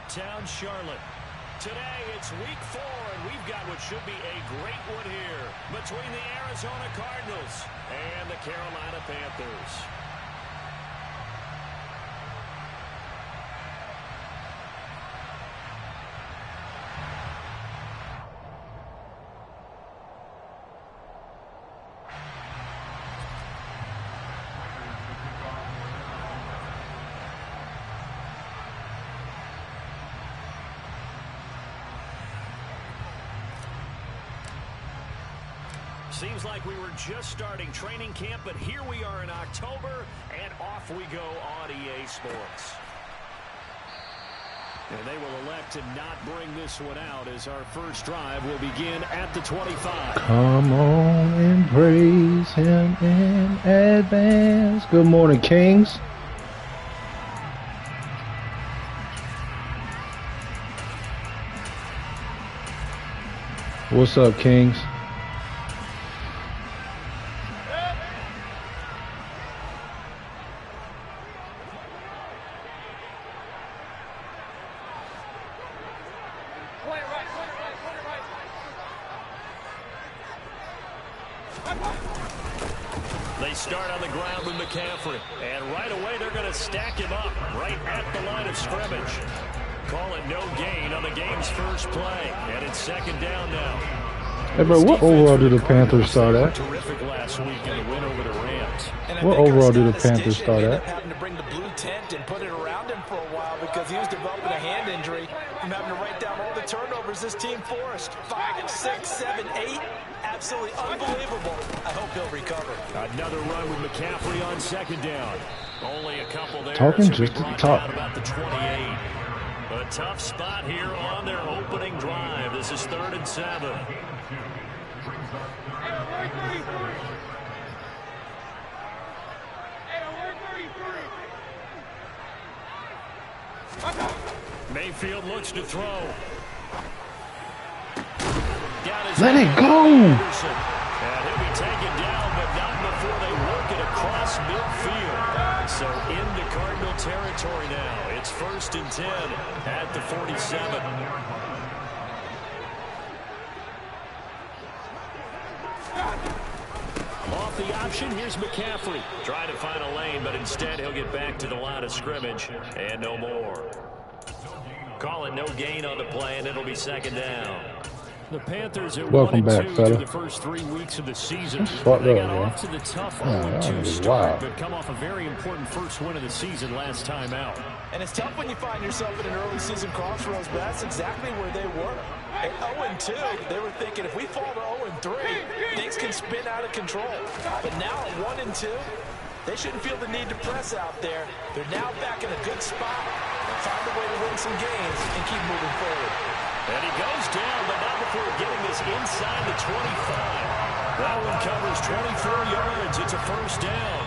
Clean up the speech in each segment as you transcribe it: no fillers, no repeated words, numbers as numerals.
Midtown Charlotte. Today it's week 4, and we've got what should be a great one here between the Arizona Cardinals and the Carolina Panthers. Seems like we were just starting training camp, but here we are in October, and off we go on EA Sports. And they will elect to not bring this one out as our first drive will begin at the 25. Come on and praise him in advance. Good morning, Kings. What's up, Kings? They start on the ground with McCaffrey, and right away they're going to stack him up right at the line of scrimmage. Call it no gain on the game's first play, and it's second down now. Hey, bro, what overall do the Panthers start at? Terrific last week in the win over the Rams. What overall do the Panthers start at? Having to bring the blue tent and put it around him for a while because he was developing a hand injury from having to write down all the turnovers this team forced. 5, 6, 7, 8. Absolutely unbelievable. I hope he'll recover. Another run with McCaffrey on second down. Only a couple there. Talking just at the top. About the 28. A tough spot here on their opening drive. This is 3rd and 7. Mayfield looks to throw. Let it go! And he'll be taken down, but not before they work it across midfield. So into Cardinal territory now. It's 1st and 10 at the 47. Off the option, here's McCaffrey. Trying to find a lane, but instead he'll get back to the line of scrimmage and no more. Call it no gain on the play, and it'll be second down. The Panthers are Welcome back, fella. the first 3 weeks of the season. They got off to the tough 0-2 start, but come off a very important first win of the season last time out. And it's tough when you find yourself in an early season crossroads, but that's exactly where they were. At 0-2, they were thinking if we fall to 0-3, things can spin out of control. But now at 1-2, they shouldn't feel the need to press out there. They're now back in a good spot. Find a way to win some games and keep moving forward. And he goes down, but not before getting this inside the 25. That one covers 24 yards. It's a first down.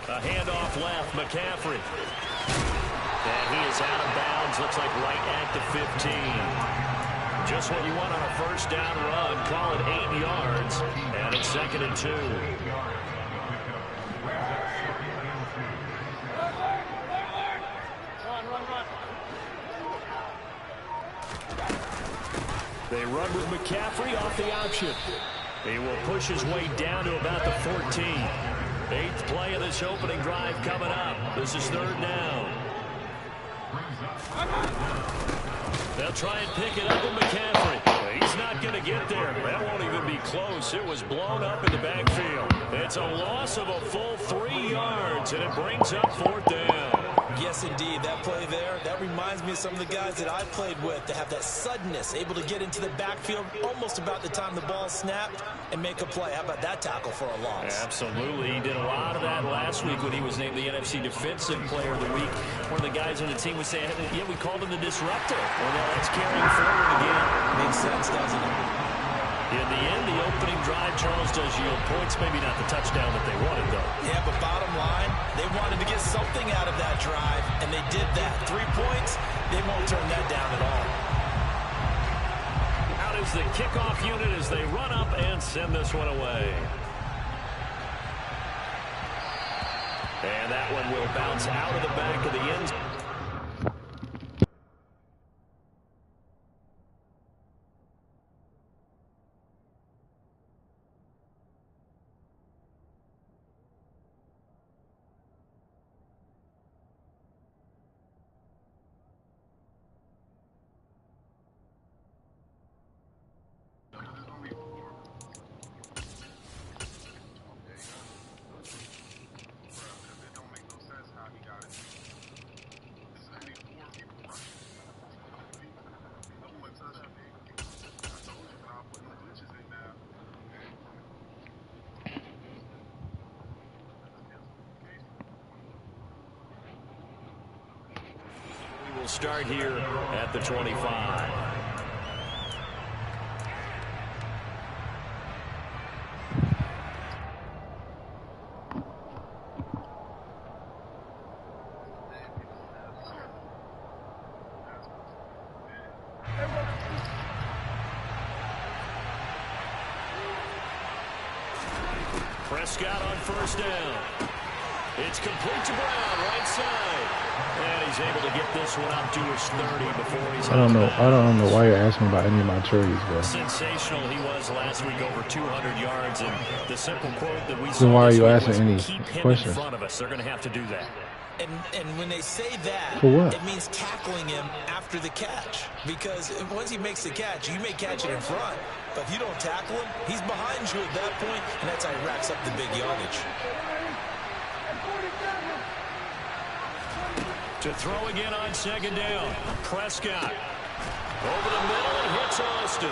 A handoff left, McCaffrey. And he is out of bounds, looks like right at the 15. Just what you want on a first down run. Call it 8 yards, and it's 2nd and 2. They run with McCaffrey off the option. He will push his way down to about the 14. 8th play of this opening drive coming up. This is 3rd down. They'll try and pick it up with McCaffrey. He's not going to get there. That won't even be close. It was blown up in the backfield. It's a loss of a full 3 yards, and it brings up 4th down. Yes, indeed. That play there, that reminds me of some of the guys that I played with to have that suddenness, able to get into the backfield almost about the time the ball snapped and make a play. How about that tackle for a loss? Absolutely. He did a lot of that last week when he was named the NFC Defensive Player of the Week. One of the guys on the team would say, yeah, we called him the disruptor. Well, now let's carry him forward again. Makes sense, doesn't it? In the end, the opening drive, Charles, does yield points. Maybe not the touchdown that they wanted, though. Yeah, but bottom line, they wanted to get something out of that drive, and they did that. 3 points, they won't turn that down at all. Out is the kickoff unit as they run up and send this one away. that one will bounce out of the back of the end zone. We'll start here at the 25. Prescott on first down. It's complete to Brown, right side. And he's able to get this one up to his 30 before he's I don't know why you're asking about any of my trades, bro. Sensational he was last week, over 200 yards. And the simple quote that we saw. So why are you asking any keep him questions? in front of us. They're going to have to do that. And when they say that, for what? It means tackling him after the catch. Because once he makes the catch, you may catch it in front. But if you don't tackle him, he's behind you at that point, and that's how he racks up the big yardage. To throw again on second down. Prescott over the middle and hits Austin.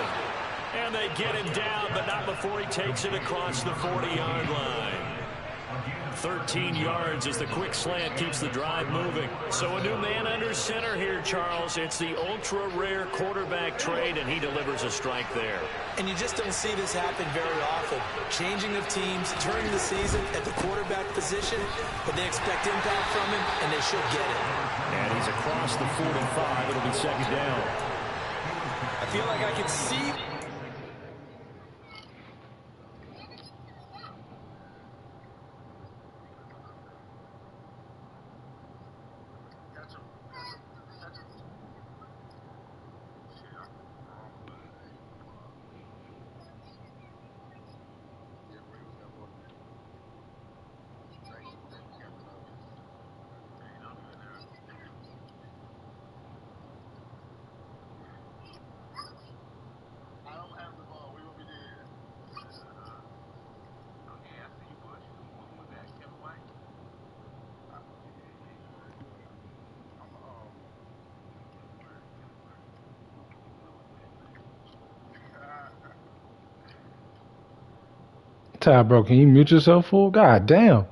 And they get him down, but not before he takes it across the 40-yard line. 13 yards as the quick slant keeps the drive moving. So a new man under center here, Charles. It's the ultra-rare quarterback trade, and he delivers a strike there. And you just don't see this happen very often. Changing of teams, turning the season at the quarterback position, but they expect impact from him, and they should get it. And he's across the 45. It'll be second down. I feel like I can see... Ty, bro, can you mute yourself, fool? God damn.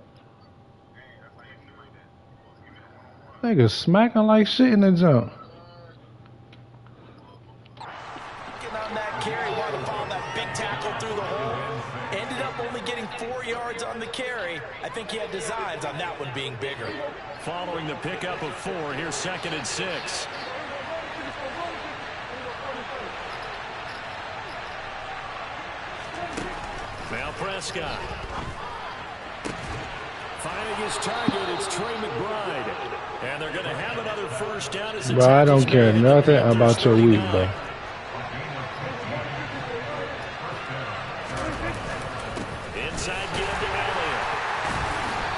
Nigga smacking like shit in the jump. Getting on that carry, wanted to follow that big tackle through the hole. Ended up only getting 4 yards on the carry. I think he had designs on that one being bigger. Following the pickup of 4, here's 2nd and 6. Now Prescott. Finding his target, it's Trey McBride. And they're going to have another first down. As bro, I don't care nothing about your week, bro. Inside give to Elliott.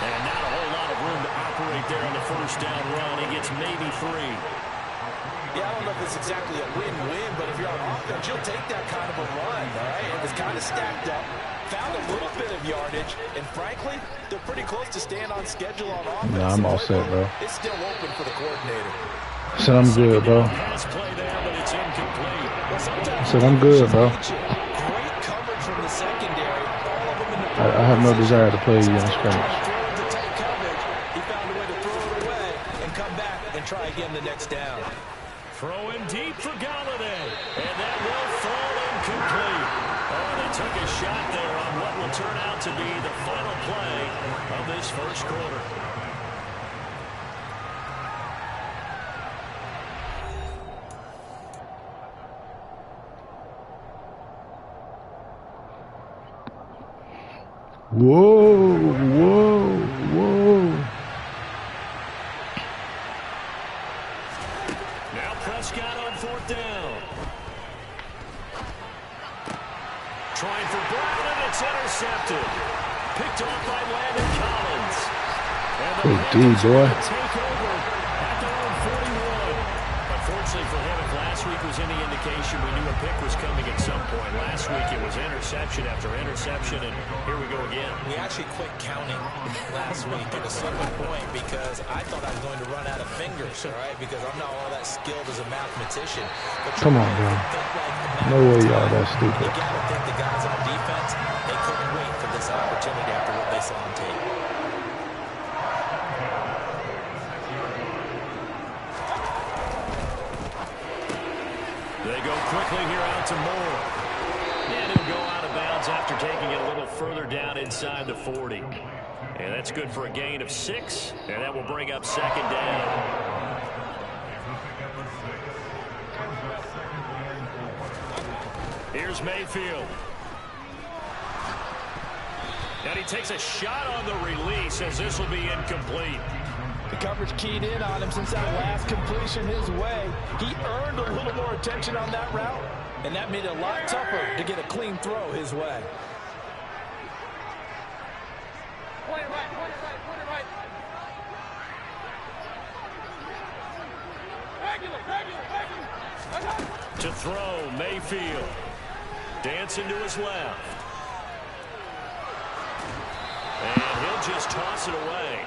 And not a whole lot of room to operate there on the first down run. He gets maybe 3. Yeah, I don't know if it's exactly a win-win, but if you're on offense, you'll take that kind of a run, all right? It was kind of stacked up, found a little bit of yardage, and frankly, they're pretty close to staying on schedule on offense. Nah, I'm all set, bro. It's still open for the coordinator. Said I'm good, bro. Pass play there, but it's incomplete. Said I'm good, bro. Great coverage from the secondary. All of them in the I have no desire to play you in scrimmage. He found a way to throw it away and come back and try again the next down. Throwing deep for Galladay. And that will fall incomplete. Oh, they took a shot there on what will turn out to be the final play of this first quarter. Whoa, whoa, whoa. 4th down. Trying for Brown, and it's intercepted. Picked off by Landon Collins. And the Panthers are going to take over at their own 41. Unfortunately for him, if last week was any indication, we knew a pick was coming at some point. Last week it was interception after interception, and here we go again. We actually quit counting last week at a certain point because I thought I was going to run out of fingers, all right, because I'm not all that skilled as a mathematician. But Come on, bro. No way y'all that stupid. You got to think the guys on defense, they couldn't wait for this opportunity after what they saw on tape. They go quickly here out to Moore. And he'll go out of bounds after taking it a little further down inside the 40. And that's good for a gain of 6. And that will bring up 2nd down. Here's Mayfield. And he takes a shot on the release as this will be incomplete. The coverage keyed in on him since that last completion his way. He earned a little more attention on that route, and that made it a lot tougher to get a clean throw his way. Point it right, point it right, point it right. Regular. To throw, Mayfield. Dancing to his left. And he'll just toss it away.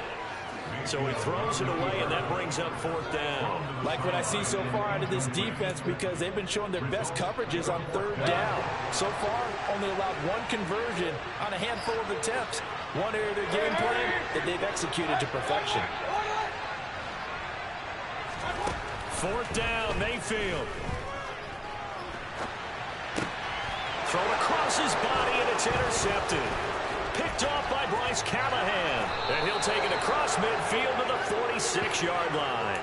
So he throws it away, and that brings up 4th down. Like what I see so far out of this defense, because they've been showing their best coverages on 3rd down. So far, only allowed 1 conversion on a handful of attempts. One area of their game plan that they've executed to perfection. 4th down, Mayfield. Thrown across his body, and it's intercepted. Picked off by Bryce Callahan. And he'll take it across midfield to the 46-yard line.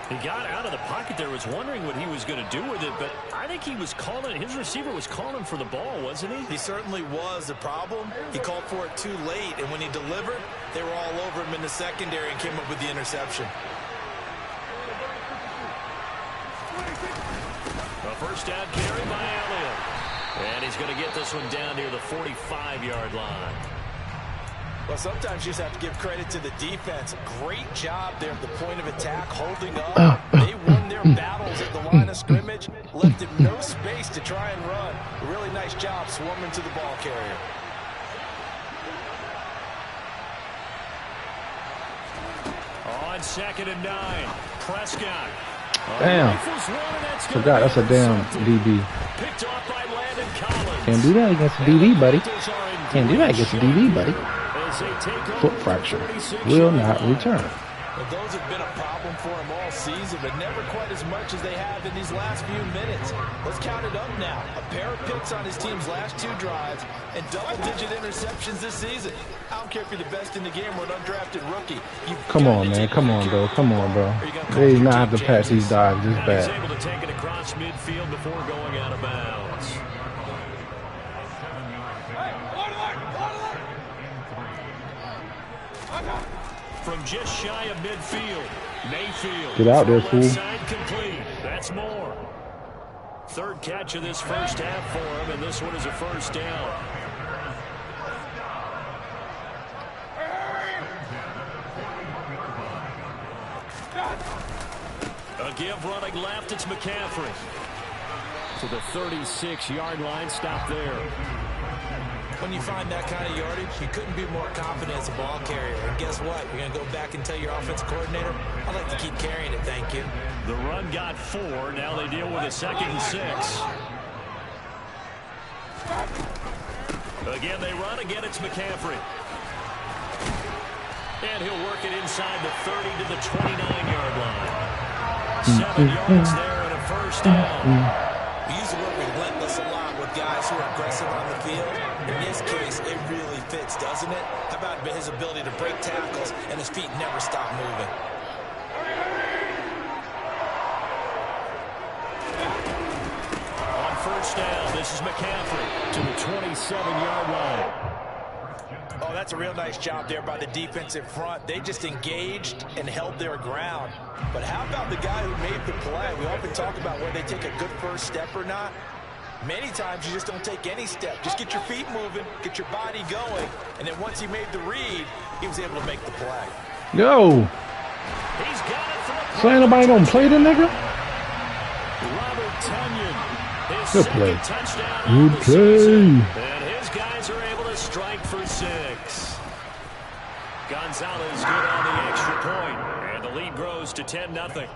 He got out of the pocket there, was wondering what he was going to do with it, but I think he was calling, his receiver was calling for the ball, wasn't he? He certainly was. The problem, he called for it too late, and when he delivered, they were all over him in the secondary and came up with the interception. A 1st down carry by Elliott. And he's going to get this one down near the 45-yard line. Well, sometimes you just have to give credit to the defense. Great job there at the point of attack, holding up. They won their battles at the line of scrimmage, left him no space to try and run. A really nice job swarming to the ball carrier. On 2nd and 9, Prescott. Damn. Forgot that's a damn DB. Picked off by Landon Collins. Can't do that against a DB, buddy. Can't do that against a DB, buddy. Foot fracture. Will not return. Well, those have been a problem for him all season, but never quite as much as they have in these last few minutes. Let's count it up now. A pair of picks on his team's last 2 drives and double-digit interceptions this season. I don't care if you're the best in the game or an undrafted rookie. Come on, man. Come on, bro. Come on, bro. They not have to pass these dives this bad. He's able to take it across midfield before going out of bounds. From just shy of midfield, Mayfield. Get out there, fool. Complete. That's more. 3rd catch of this 1st half for him, and this one is a 1st down. A give running left, it's McCaffrey. To the 36-yard line, stop there. When you find that kind of yardage, you couldn't be more confident as a ball carrier. And guess what? You're going to go back and tell your offensive coordinator, I'd like to keep carrying it, thank you. The run got 4. Now they deal with a 2nd and 6. Again, they run. Again, it's McCaffrey. And he'll work it inside the 30 to the 29-yard line. 7 yards there and a 1st down. We use the word relentless a lot with guys who are aggressive on the field. In this case, it really fits, doesn't it? How about his ability to break tackles and his feet never stop moving? On 1st down, this is McCaffrey to the 27-yard line. Oh, that's a real nice job there by the defensive front. They just engaged and held their ground. But how about the guy who made the play? We often talk about whether they take a good first step or not. Many times you just don't take any step. Just get your feet moving, get your body going, and then once he made the read, he was able to make the play. Yo! He's got it for the So ain't nobody gonna play the nigga? Robert Tonyan, his Good second play. touchdown Good of the play. season. And his guys are able to strike for 6. Gonzalez good on the extra point, and the lead grows to 10-0.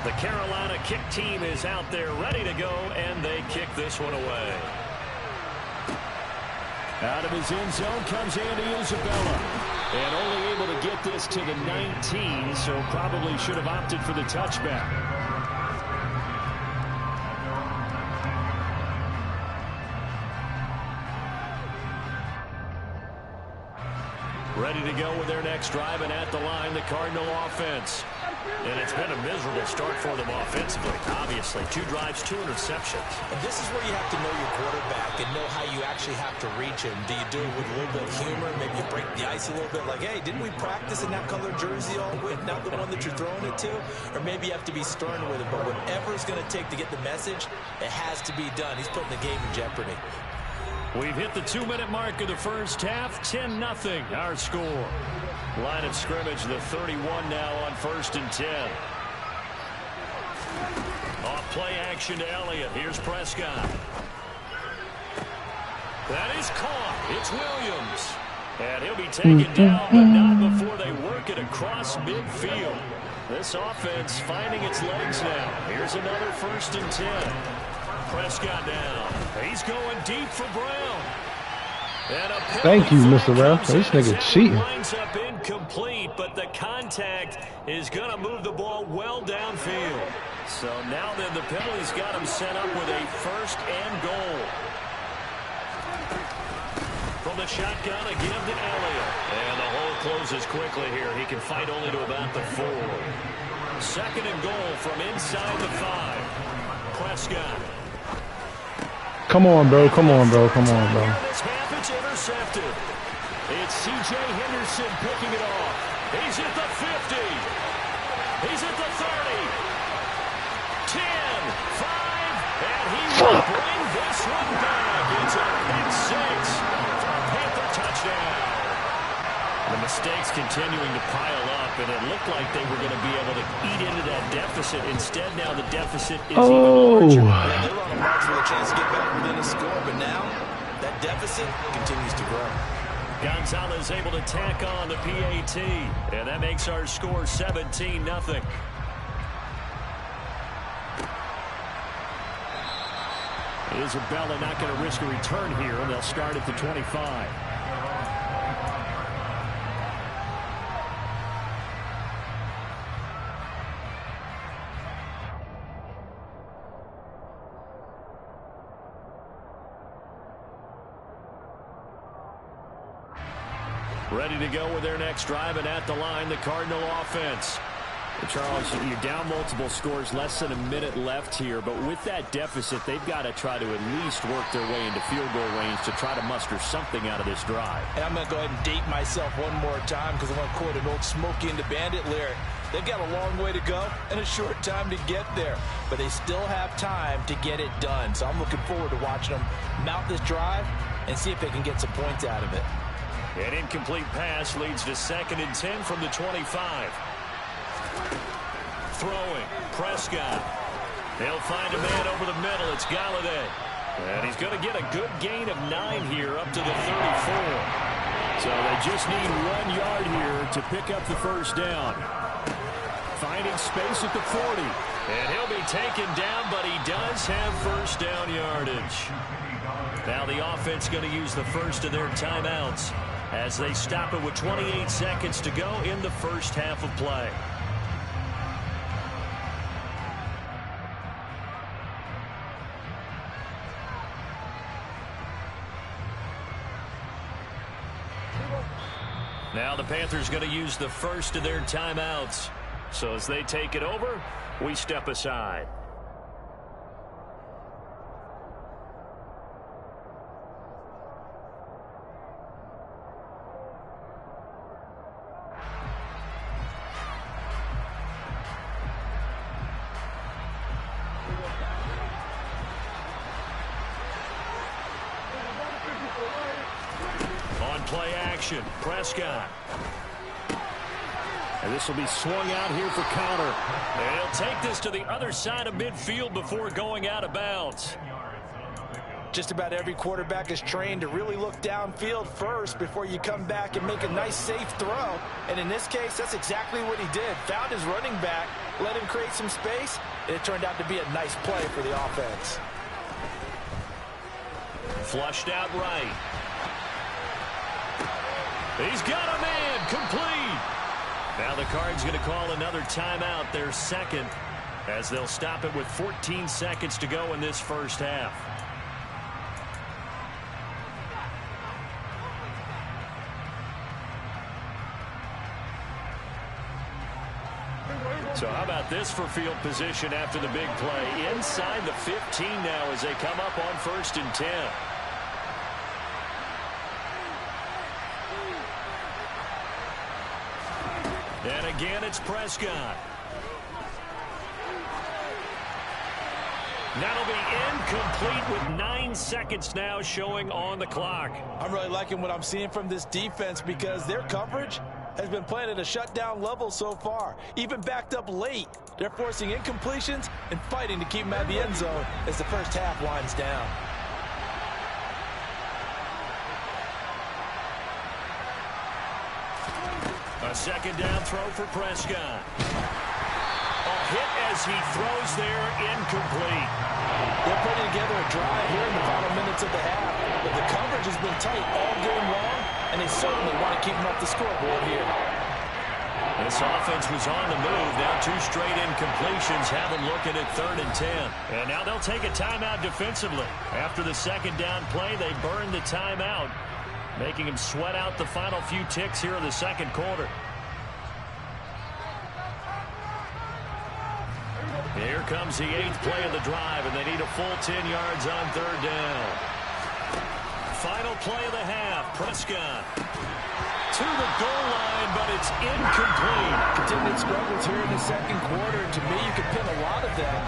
The Carolina kick team is out there ready to go, and they kick this one away. Out of his end zone comes Andy Isabella. And only able to get this to the 19, so probably should have opted for the touchback. Ready to go with their next drive, and at the line, the Cardinal offense. And it's been a miserable start for them offensively, obviously. 2 drives, 2 interceptions. And this is where you have to know your quarterback and know how you actually have to reach him. Do you do it with a little bit of humor? Maybe you break the ice a little bit like, hey, didn't we practice in that color jersey all week? Not the one that you're throwing it to? Or maybe you have to be stern with it. But whatever it's going to take to get the message, it has to be done. He's putting the game in jeopardy. We've hit the 2-minute mark of the first half. 10-0 our score. Line of scrimmage, the 31 now on 1st and 10. Off play action to Elliott. Here's Prescott. That is caught. It's Williams. And he'll be taken down, but not before they work it across midfield. This offense finding its legs now. Here's another 1st and 10. Prescott now. He's going deep for Brown. Thank you, Mr. Ralph. This nigga cheating. Winds up incomplete, but the contact is going to move the ball well downfield. So now then the penalty's got him set up with a 1st and goal. From the shotgun, a give to Elliott. And the hole closes quickly here. He can fight only to about the 4. 2nd and goal from inside the 5. Prescott. Come on, bro. Come on, bro. Come on, bro. This half, it's intercepted. It's C.J. Henderson picking it off. He's at the 50. He's at the 30. 10, 5, and he will bring this one back. It's a pick 6 for a Panther touchdown. The mistakes continuing to pile up, and it looked like they were going to be able to eat into that deficit. Instead, now the deficit is even larger. Yeah, they were on a march with a chance to get back within a score, but now that deficit continues to grow. Gonzalez able to tack on the PAT, and that makes our score 17-0. Isabella not going to risk a return here, and they'll start at the 25. Ready to go with their next drive, and at the line, the Cardinal offense. Charles, you're down multiple scores, less than a minute left here, but with that deficit, they've got to try to at least work their way into field goal range to try to muster something out of this drive. And I'm going to go ahead and date myself one more time because I want to quote an old Smokey and the Bandit lyric. They've got a long way to go and a short time to get there, but they still have time to get it done. So I'm looking forward to watching them mount this drive and see if they can get some points out of it. An incomplete pass leads to 2nd and 10 from the 25. Throwing, Prescott. They'll find a man over the middle. It's Galladay. And he's going to get a good gain of 9 here up to the 34. So they just need 1 yard here to pick up the first down. Finding space at the 40. And he'll be taken down, but he does have first down yardage. Now the offense going to use the first of their timeouts as they stop it with 28 seconds to go in the first half of play. Now the Panthers going to use the first of their timeouts. So as they take it over, we step aside. On play action, Prescott. And this will be swung out here for counter. And he'll take this to the other side of midfield before going out of bounds. Just about every quarterback is trained to really look downfield first before you come back and make a nice, safe throw. And in this case, that's exactly what he did. Found his running back, let him create some space, and it turned out to be a nice play for the offense. Flushed out right. He's got a man, complete. Now the Cards going to call another timeout, their second, as they'll stop it with 14 seconds to go in this first half. So how about this for field position after the big play? Inside the 15 now as they come up on 1st and 10. And again, it's Prescott. That'll be incomplete with 9 seconds now showing on the clock. I'm really liking what I'm seeing from this defense because their coverage has been playing at a shutdown level so far. Even backed up late, they're forcing incompletions and fighting to keep them out of the end zone as the first half winds down. A second down throw for Prescott. A hit as he throws there, incomplete. They're putting together a drive here in the final minutes of the half, but the coverage has been tight all game long, and they certainly want to keep them off the scoreboard here. This offense was on the move. Now 2 straight incompletions have them looking at 3rd and 10. And now they'll take a timeout defensively. After the second down play, they burned the timeout, making him sweat out the final few ticks here in the second quarter. Here comes the 8th play of the drive, and they need a full 10 yards on 3rd down. Final play of the half, Prescott to the goal line, but it's incomplete. Continued struggles here in the second quarter. To me, you can pin a lot of them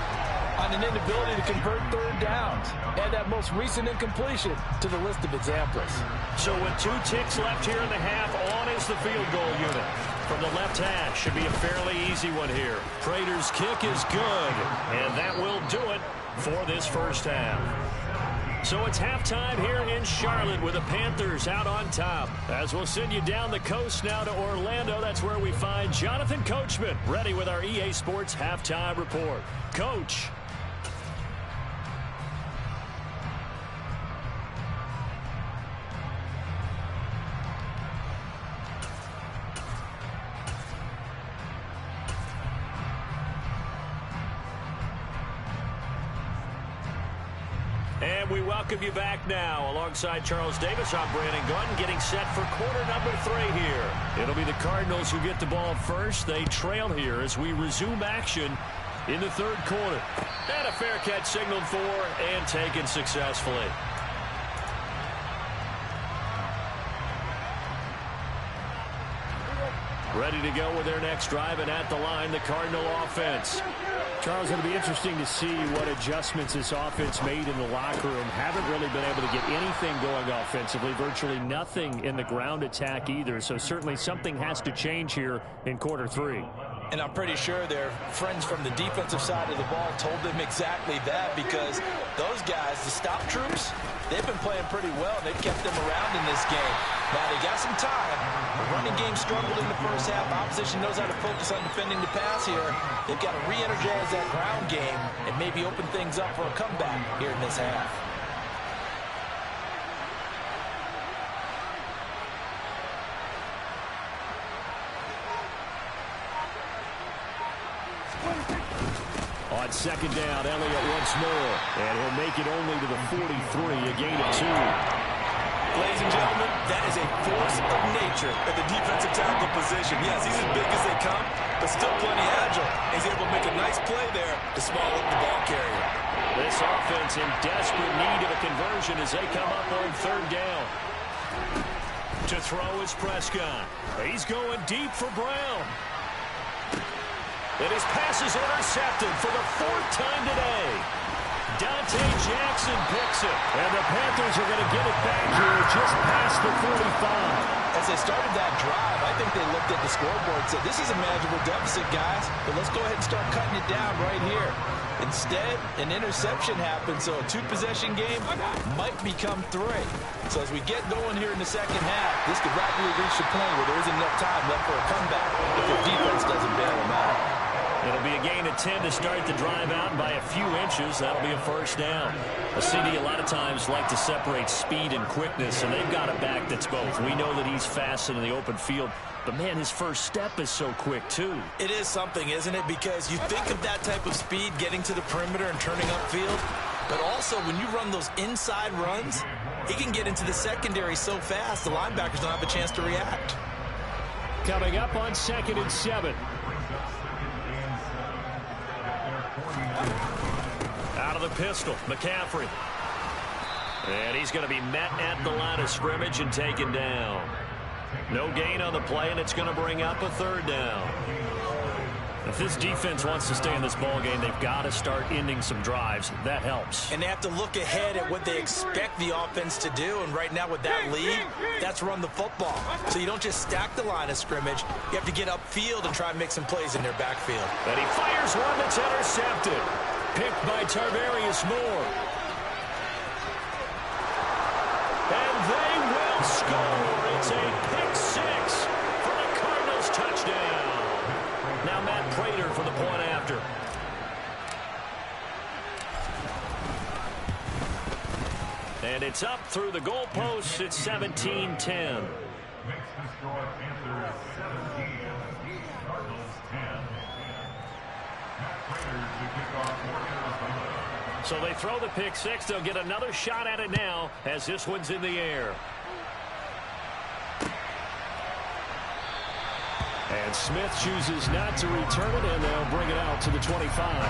on an inability to convert 3rd downs, and that most recent incompletion to the list of examples. So with 2 ticks left here in the half, on is the field goal unit. From the left hash, should be a fairly easy one here. Prater's kick is good, and that will do it for this first half. So it's halftime here in Charlotte with the Panthers out on top. As we'll send you down the coast now to Orlando, that's where we find Jonathan Coachman ready with our EA Sports Halftime Report. Coach. And we welcome you back now. Alongside Charles Davis, I'm Brandon Gunn, getting set for quarter number 3 here. It'll be the Cardinals who get the ball first. They trail here as we resume action in the 3rd quarter. And a fair catch signaled for and taken successfully. Ready to go with their next drive, and at the line, the Cardinal offense. Charles, it'll be interesting to see what adjustments this offense made in the locker room. Haven't really been able to get anything going offensively, virtually nothing in the ground attack either. So certainly something has to change here in quarter 3. And I'm pretty sure their friends from the defensive side of the ball told them exactly that, because those guys, the stop troops, they've been playing pretty well. They've kept them around in this game. Now they got some time. The running game struggled in the first half. Opposition knows how to focus on defending the pass here. They've got to re-energize that ground game and maybe open things up for a comeback here in this half. On second down, Elliott once more, and he'll make it only to the 43, a gain of 2. Ladies and gentlemen, that is a force of nature at the defensive tackle position. Yes, he's as big as they come, but still plenty agile. He's able to make a nice play there to small up the ball carrier. This offense in desperate need of a conversion as they come up on third down. To throw is Prescott. He's going deep for Brown. And his pass is intercepted for the fourth time today. Dante Jackson picks it. And the Panthers are going to get it back here just past the 45. As they started that drive, I think they looked at the scoreboard and said, this is a manageable deficit, guys, but let's go ahead and start cutting it down right here. Instead, an interception happened, so a two-possession game might become three. So as we get going here in the second half, this could rapidly reach the point where there isn't enough time left for a comeback if their defense doesn't bail them out. It'll be a gain of 10 to start the drive out by a few inches. That'll be a first down. A CD a lot of times like to separate speed and quickness, and they've got a back that's both. We know that he's fast in the open field, but, man, his first step is so quick, too. It is something, isn't it? Because you think of that type of speed getting to the perimeter and turning upfield, but also when you run those inside runs, he can get into the secondary so fast the linebackers don't have a chance to react. Coming up on 2nd and 7. Out of the pistol, McCaffrey. And he's going to be met at the line of scrimmage and taken down. No gain on the play, and it's going to bring up a third down. If this defense wants to stay in this ballgame, they've got to start ending some drives. That helps. And they have to look ahead at what they expect the offense to do. And right now with that lead, that's run the football. So you don't just stack the line of scrimmage. You have to get upfield and try and make some plays in their backfield. And he fires one that's intercepted. Picked by Tarvarius Moore. And they will score. It's a pick six for the Cardinals touchdown. Now Matt Prater for the point after. And it's up through the goalposts. It's 17-10. So they throw the pick six. They'll get another shot at it now as this one's in the air. And Smith chooses not to return it, and they'll bring it out to the 25.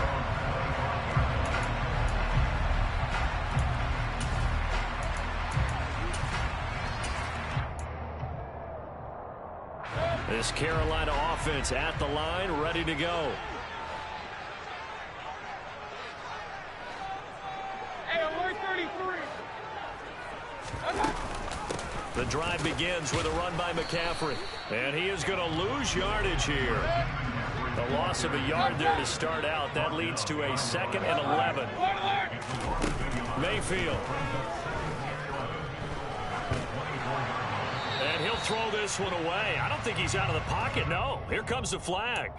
This Carolina offense at the line, ready to go. The drive begins with a run by McCaffrey. And he is going to lose yardage here. The loss of a yard there to start out. That leads to a 2nd and 11. Mayfield. And he'll throw this one away. I don't think he's out of the pocket. No, here comes the flag.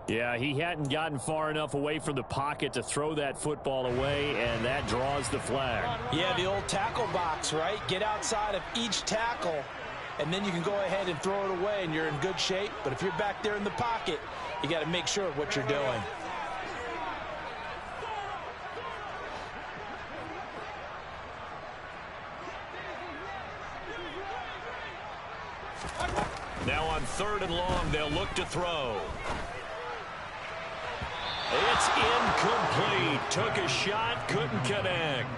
Yeah, he hadn't gotten far enough away from the pocket to throw that football away, and that draws the flag. Yeah, the old tackle box, right? Get outside of each tackle, and then you can go ahead and throw it away, and you're in good shape. But if you're back there in the pocket, you got to make sure of what you're doing. Now on 3rd and long, they'll look to throw. It's incomplete. Took a shot, couldn't connect.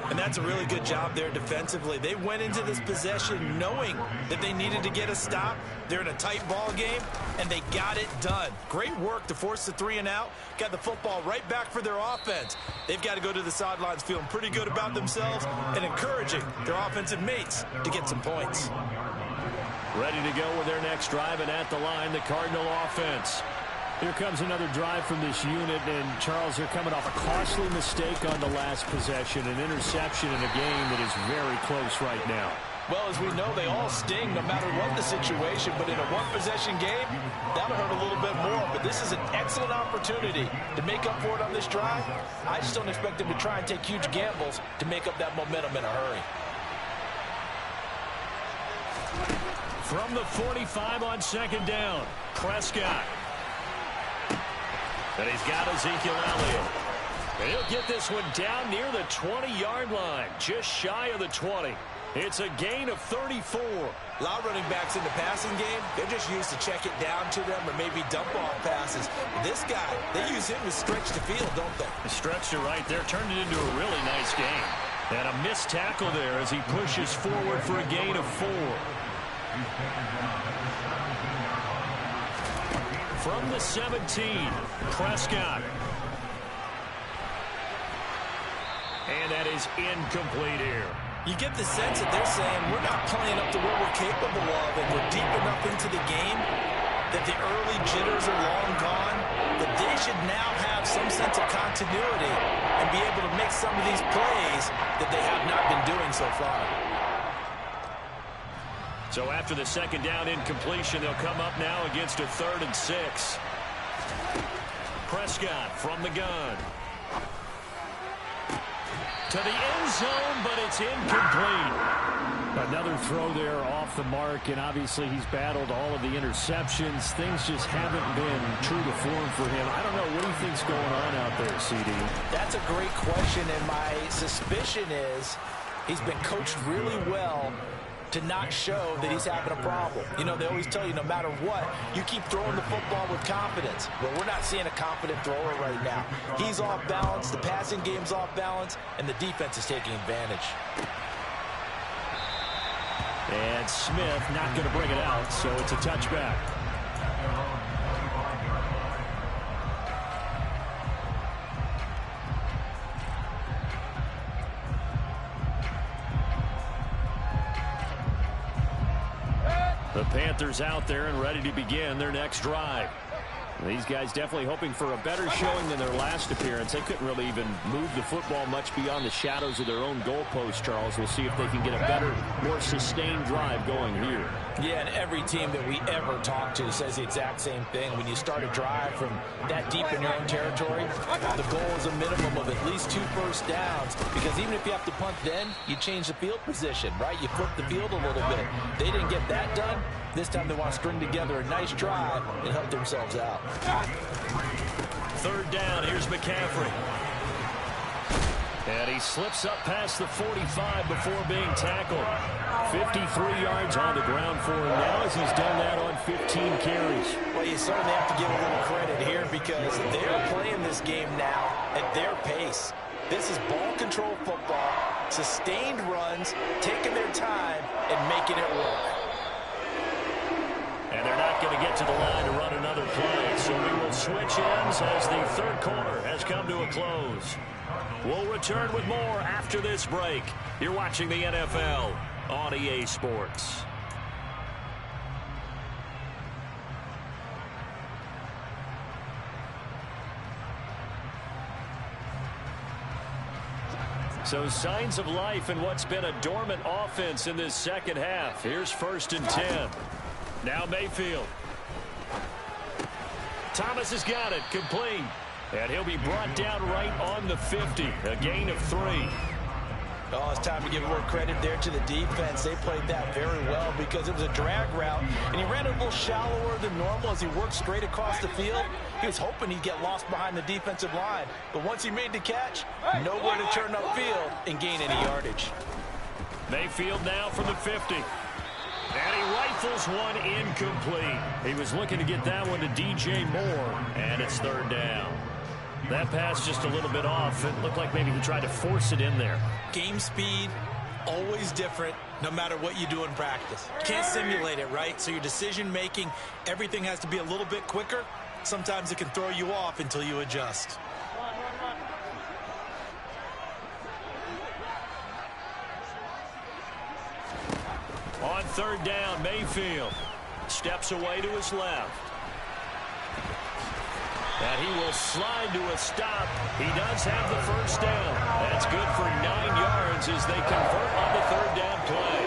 And that's a really good job there defensively. They went into this possession knowing that they needed to get a stop. They're in a tight ball game, and they got it done. Great work to force the 3 and out. Got the football right back for their offense. They've got to go to the sidelines feeling pretty good about themselves and encouraging their offensive mates to get some points. Ready to go with their next drive, and at the line, the Cardinal offense. Here comes another drive from this unit, and Charles, they're coming off a costly mistake on the last possession, an interception in a game that is very close right now. Well, as we know, they all sting no matter what the situation, but in a one-possession game, that'll hurt a little bit more. But this is an excellent opportunity to make up for it on this drive. I just don't expect them to try and take huge gambles to make up that momentum in a hurry. From the 45 on 2nd down, Prescott. And he's got Ezekiel Elliott. And he'll get this one down near the 20-yard line, just shy of the 20. It's a gain of 34. A lot of running backs in the passing game, they're just used to check it down to them or maybe dump off passes. This guy, they use him to stretch the field, don't they? Stretched it right there, turned it into a really nice gain. And a missed tackle there as he pushes forward for a gain of 4. From the 17, Prescott. And that is incomplete here. You get the sense that they're saying we're not playing up to what we're capable of, and we're deep enough into the game that the early jitters are long gone, that they should now have some sense of continuity and be able to make some of these plays that they have not been doing so far. So after the second down incompletion, they'll come up now against a 3rd and 6. Prescott from the gun. To the end zone, but it's incomplete. Another throw there off the mark, and obviously he's battled all of the interceptions. Things just haven't been true to form for him. I don't know. What do you think's going on out there, CD? That's a great question, and my suspicion is he's been coached really well to not show that he's having a problem. You know, they always tell you no matter what, you keep throwing the football with confidence. Well, we're not seeing a confident thrower right now. He's off balance, the passing game's off balance, and the defense is taking advantage. And Smith not going to bring it out, so it's a touchback. The Panthers out there and ready to begin their next drive. These guys definitely hoping for a better showing than their last appearance. They couldn't really even move the football much beyond the shadows of their own goalpost, Charles. We'll see if they can get a better, more sustained drive going here. Yeah, and every team that we ever talk to says the exact same thing. When you start a drive from that deep in your own territory, the goal is a minimum of at least 2 first downs, because even if you have to punt then, you change the field position, right? You flip the field a little bit. They didn't get that done. This time they want to string together a nice drive and help themselves out. 3rd down, here's McCaffrey. And he slips up past the 45 before being tackled. 53 yards on the ground for him now as he's done that on 15 carries. Well, you certainly have to give a little credit here because they're playing this game now at their pace. This is ball control football, sustained runs, taking their time and making it work. And they're not going to get to the line to run another play, so we will switch ends as the 3rd quarter has come to a close. We'll return with more after this break. You're watching the NFL on EA Sports. So signs of life in what's been a dormant offense in this second half. Here's 1st and 10. Now Mayfield. Thomas has got it, complete. And he'll be brought down right on the 50. A gain of 3. Oh, it's time to give more credit there to the defense. They played that very well because it was a drag route, and he ran a little shallower than normal as he worked straight across the field. He was hoping he'd get lost behind the defensive line, but once he made the catch, nowhere to turn upfield and gain any yardage. Mayfield now from the 50. And he rifles one incomplete. He was looking to get that one to DJ Moore, and it's 3rd down. That pass just a little bit off. It looked like maybe he tried to force it in there. Game speed, always different, no matter what you do in practice. You can't simulate it, right? So your decision-making, everything has to be a little bit quicker. Sometimes it can throw you off until you adjust. On 3rd down, Mayfield steps away to his left. And he will slide to a stop. He does have the 1st down. That's good for 9 yards as they convert on the 3rd down play.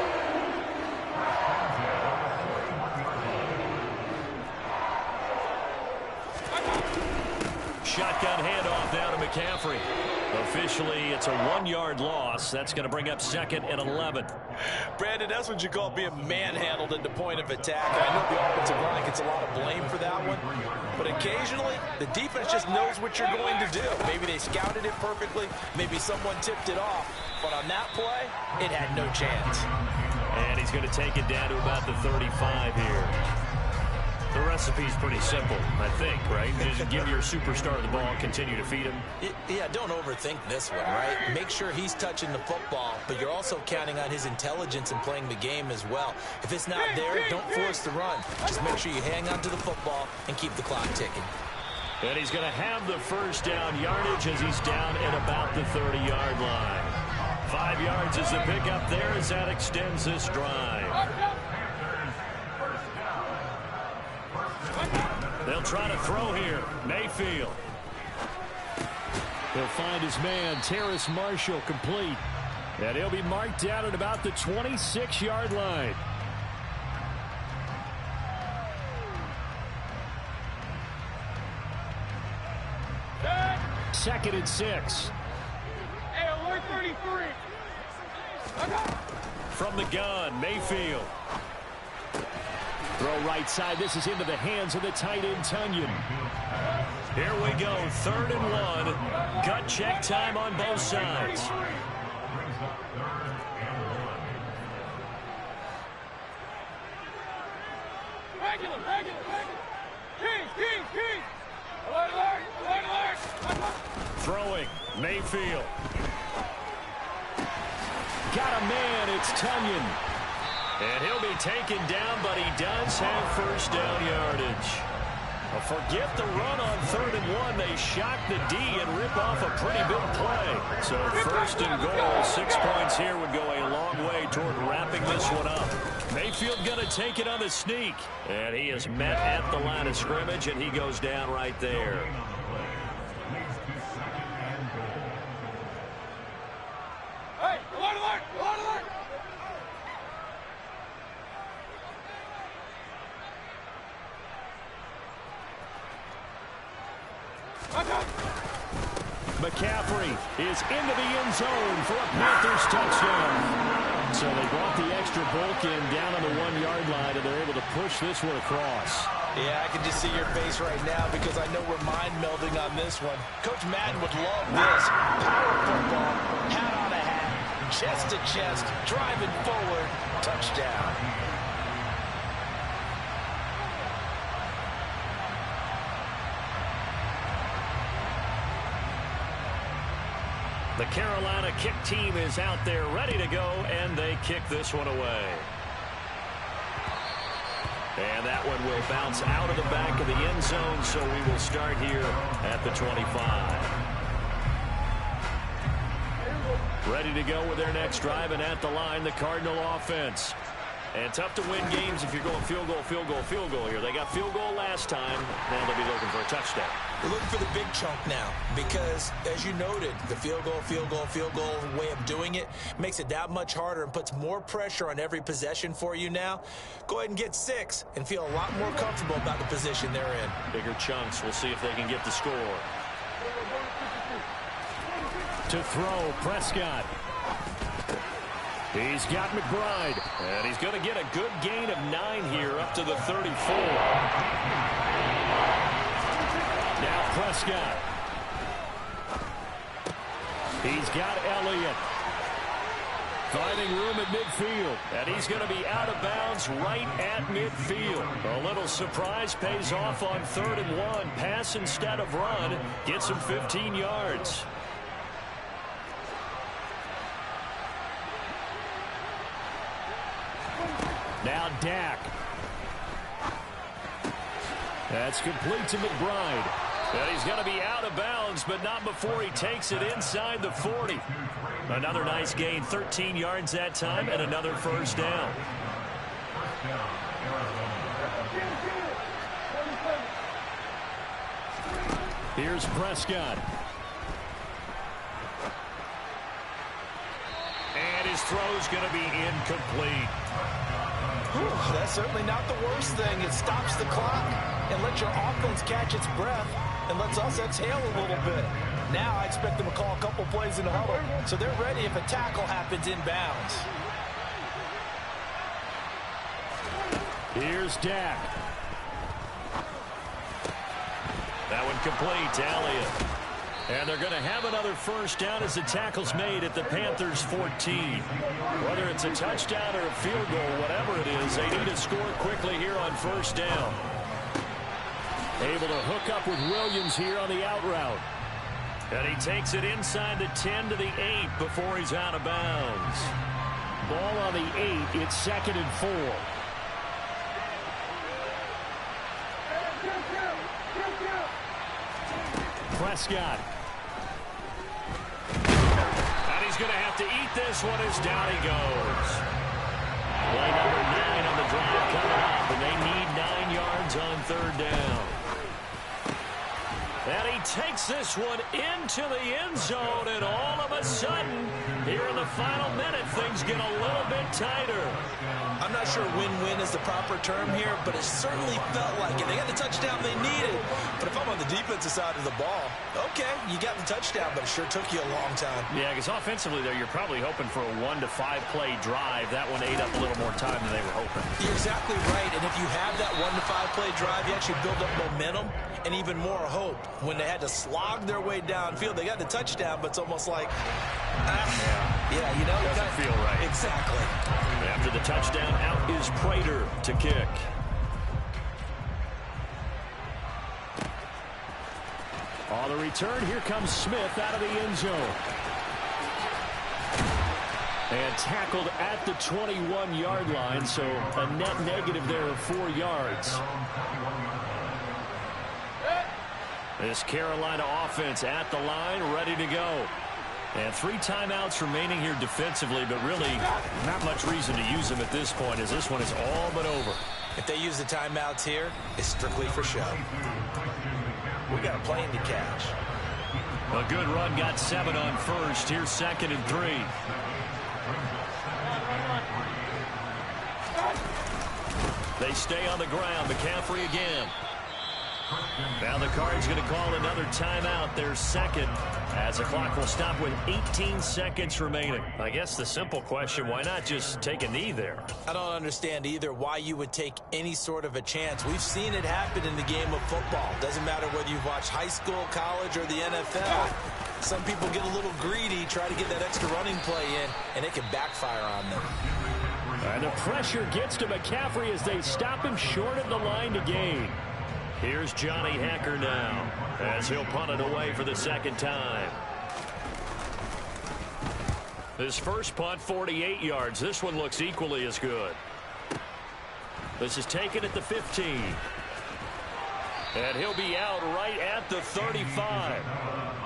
Shotgun handoff down to McCaffrey. Officially, it's a 1-yard loss. That's going to bring up 2nd and 11. Brandon, that's what you call being manhandled at the point of attack. I know the offensive line can a lot of blame for that one. But occasionally, the defense just knows what you're going to do. Maybe they scouted it perfectly. Maybe someone tipped it off. But on that play, it had no chance. And he's going to take it down to about the 35 here. The recipe's pretty simple, I think, right? Just give your superstar the ball and continue to feed him. Yeah, don't overthink this one, right? Make sure he's touching the football, but you're also counting on his intelligence in playing the game as well. If it's not there, don't force the run. Just make sure you hang on to the football and keep the clock ticking. And he's going to have the first down yardage as he's down at about the 30-yard line. 5 yards is the pickup there as that extends this drive. They'll try to throw here. Mayfield. He'll find his man, Terrace Marshall, complete. And he'll be marked down at about the 26-yard line. Second and 6. Hey, alert 33. From the gun, Mayfield. Throw right side. This is into the hands of the tight end, Tonyan. Here we go, 3rd and 1. Gut check time on both sides. Regular. Kings. Alert. Throwing, Mayfield. Got a man. It's Tonyan. And he'll be taken down, but he does have first down yardage. Forget the run on 3rd and 1. They shock the D and rip off a pretty big play. So 1st and goal, 6 points here would go a long way toward wrapping this one up. Mayfield going to take it on the sneak. And he is met at the line of scrimmage, and he goes down right there. Hey, alert. McCaffrey is into the end zone for a Panthers touchdown. So they brought the extra bulk in down on the 1-yard line, and they're able to push this one across. Yeah, I can just see your face right now because I know we're mind melding on this one. Coach Madden would love this. Power football, hat on a hat, chest to chest, driving forward, touchdown. The Carolina kick team is out there ready to go, and they kick this one away. And that one will bounce out of the back of the end zone, so we will start here at the 25. Ready to go with their next drive, and at the line, the Cardinal offense. And tough to win games if you're going field goal here. They got field goal last time. Now they'll be looking for a touchdown. We're looking for the big chunk now because, as you noted, the field goal way of doing it makes it that much harder and puts more pressure on every possession for you now. Go ahead and get 6 and feel a lot more comfortable about the position they're in. Bigger chunks. We'll see if they can get the score. To throw, Prescott. He's got McBride. And he's going to get a good gain of 9 here up to the 34. Now Prescott. He's got Elliott. Finding room at midfield. And he's going to be out of bounds right at midfield. A little surprise pays off on 3rd and 1. Pass instead of run. Gets him 15 yards. Now Dak. That's complete to McBride. And he's going to be out of bounds, but not before he takes it inside the 40. Another nice gain, 13 yards that time, and another first down. Here's Prescott. And his throw's going to be incomplete. Whew, that's certainly not the worst thing. It stops the clock and lets your offense catch its breath and lets us exhale a little bit. Now I expect them to call a couple plays in the huddle, so they're ready if a tackle happens inbounds. Here's Dak. That one complete to Elliott. And they're going to have another first down as the tackle's made at the Panthers' 14. Whether it's a touchdown or a field goal, whatever it is, they need to score quickly here on first down. Able to hook up with Williams here on the out route. And he takes it inside the 10 to the 8 before he's out of bounds. Ball on the 8. It's 2nd and 4. Prescott. And he's going to have to eat this one as down he goes. Play number 9 on the drive coming up, and they need 9 yards on 3rd down. And he takes this one into the end zone, and all of a sudden, here in the final minute, things get a little bit tighter. I'm not sure win-win is the proper term here, but it certainly felt like it. They got the touchdown they needed. But if I'm on the defensive side of the ball, okay, you got the touchdown, but it sure took you a long time. Yeah, because offensively, though, you're probably hoping for a 1 to 5 play drive. That one ate up a little more time than they were hoping. You're exactly right, and if you have that 1 to 5 play drive, you actually build up momentum and even more hope. When they had to slog their way downfield, they got the touchdown, but it's almost like, yeah, you know. Doesn't feel right. Exactly. After the touchdown, out is Prater to kick. On the return, here comes Smith out of the end zone. And tackled at the 21-yard line, so a net negative there of 4 yards. This Carolina offense at the line, ready to go. And 3 timeouts remaining here defensively, but really not much reason to use them at this point, as this one is all but over. If they use the timeouts here, it's strictly for show. We got a plane to catch. A good run, got 7 on first. Here's 2nd and 3. They stay on the ground. McCaffrey again. Now the Cards going to call another timeout. Their 2nd, as the clock will stop with 18 seconds remaining. I guess the simple question, why not just take a knee there? I don't understand either why you would take any sort of a chance. We've seen it happen in the game of football. Doesn't matter whether you've watched high school, college, or the NFL. Some people get a little greedy, try to get that extra running play in, and it can backfire on them. And the pressure gets to McCaffrey as they stop him short of the line to gain. Here's Johnny Hekker now, as he'll punt it away for the 2nd time. His first punt, 48 yards. This one looks equally as good. This is taken at the 15. And he'll be out right at the 35.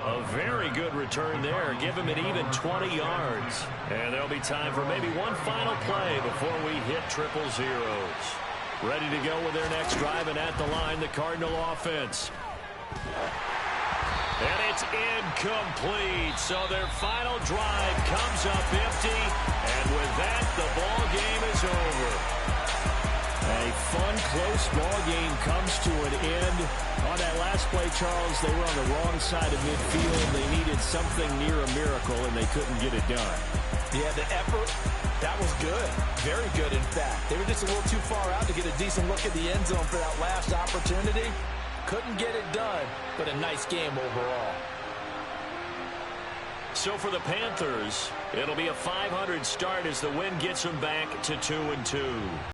A very good return there. Give him an even 20 yards. And there'll be time for maybe one final play before we hit triple zeros. Ready to go with their next drive, and at the line, the Cardinal offense. And it's incomplete. So their final drive comes up empty. And with that, the ball game is over. A fun, close ball game comes to an end. On that last play, Charles, they were on the wrong side of midfield. They needed something near a miracle, and they couldn't get it done. Yeah, the effort, that was good. Very good, in fact. They were just a little too far out to get a decent look at the end zone for that last opportunity. Couldn't get it done, but a nice game overall. So for the Panthers, it'll be a 500 start as the win gets them back to 2-2.